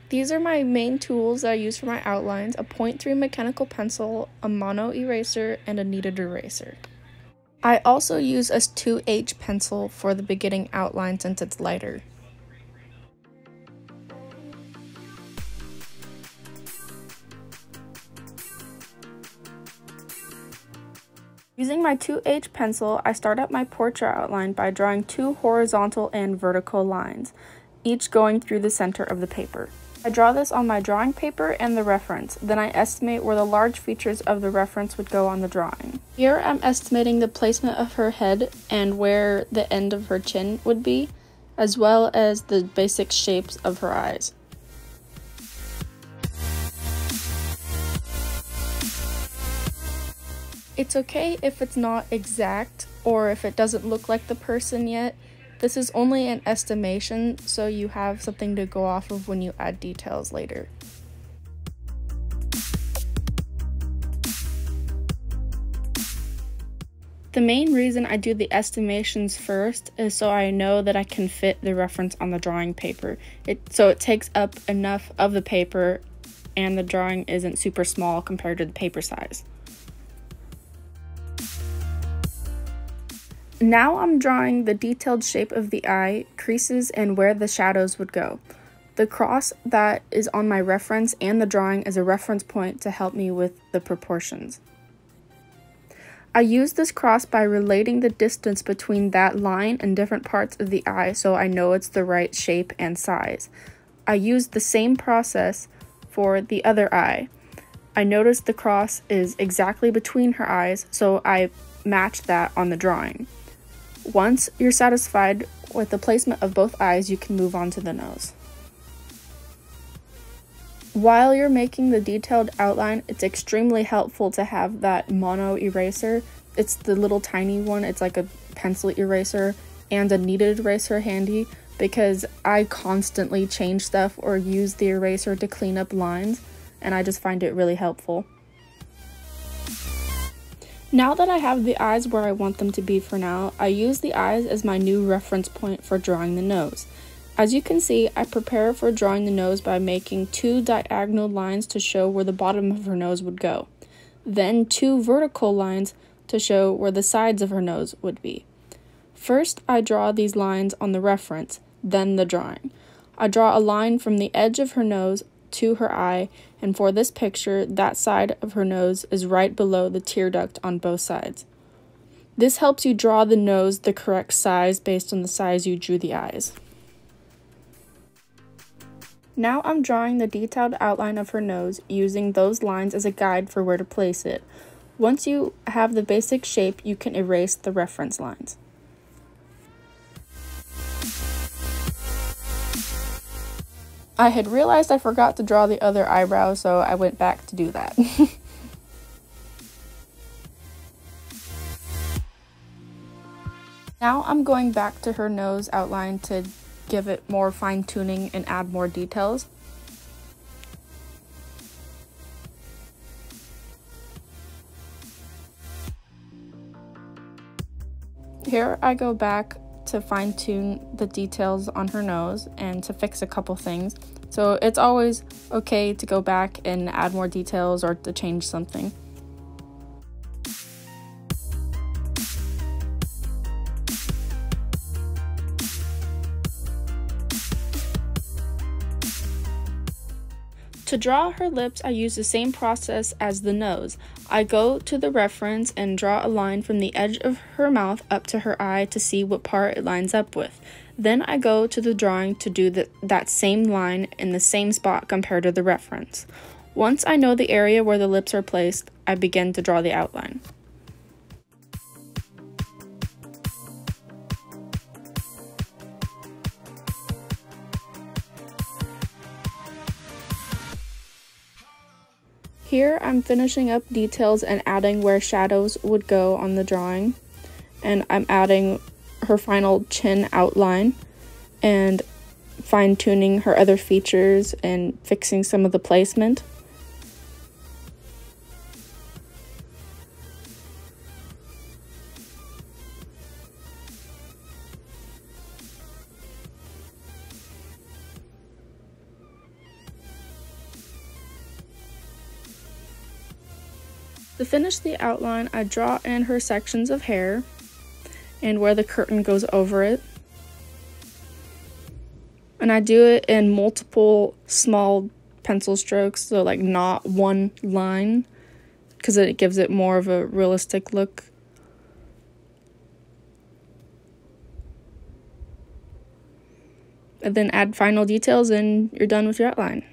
These are my main tools that I use for my outlines: a 0.3 mechanical pencil, a mono eraser, and a kneaded eraser. I also use a 2H pencil for the beginning outline since it's lighter. Using my 2H pencil, I start up my portrait outline by drawing 2 horizontal and vertical lines, each going through the center of the paper. I draw this on my drawing paper and the reference, then I estimate where the large features of the reference would go on the drawing. Here I'm estimating the placement of her head and where the end of her chin would be, as well as the basic shapes of her eyes. It's okay if it's not exact or if it doesn't look like the person yet. This is only an estimation, so you have something to go off of when you add details later. The main reason I do the estimations first is so I know that I can fit the reference on the drawing paper. So it takes up enough of the paper and the drawing isn't super small compared to the paper size. Now I'm drawing the detailed shape of the eye, creases, and where the shadows would go. The cross that is on my reference and the drawing is a reference point to help me with the proportions. I use this cross by relating the distance between that line and different parts of the eye so I know it's the right shape and size. I use the same process for the other eye. I notice the cross is exactly between her eyes, so I match that on the drawing. Once you're satisfied with the placement of both eyes, you can move on to the nose. While you're making the detailed outline, it's extremely helpful to have that mono eraser. It's the little tiny one, it's like a pencil eraser, and a kneaded eraser handy because I constantly change stuff or use the eraser to clean up lines, and I just find it really helpful. Now that I have the eyes where I want them to be for now, I use the eyes as my new reference point for drawing the nose. As you can see, I prepare for drawing the nose by making 2 diagonal lines to show where the bottom of her nose would go, then 2 vertical lines to show where the sides of her nose would be. First, I draw these lines on the reference, then the drawing. I draw a line from the edge of her nose to her eye, and for this picture, that side of her nose is right below the tear duct on both sides. This helps you draw the nose the correct size based on the size you drew the eyes. Now I'm drawing the detailed outline of her nose using those lines as a guide for where to place it. Once you have the basic shape, you can erase the reference lines. I had realized I forgot to draw the other eyebrow, so I went back to do that. Now I'm going back to her nose outline to give it more fine-tuning and add more details. Here I go back to fine-tune the details on her nose and to fix a couple things. So it's always okay to go back and add more details or to change something. To draw her lips, I use the same process as the nose. I go to the reference and draw a line from the edge of her mouth up to her eye to see what part it lines up with. Then I go to the drawing to do that same line in the same spot compared to the reference. Once I know the area where the lips are placed, I begin to draw the outline. Here I'm finishing up details and adding where shadows would go on the drawing, and I'm adding her final chin outline and fine-tuning her other features and fixing some of the placement. To finish the outline, I draw in her sections of hair and where the curtain goes over it. And I do it in multiple small pencil strokes, so like not one line, because it gives it more of a realistic look. And then add final details and you're done with your outline.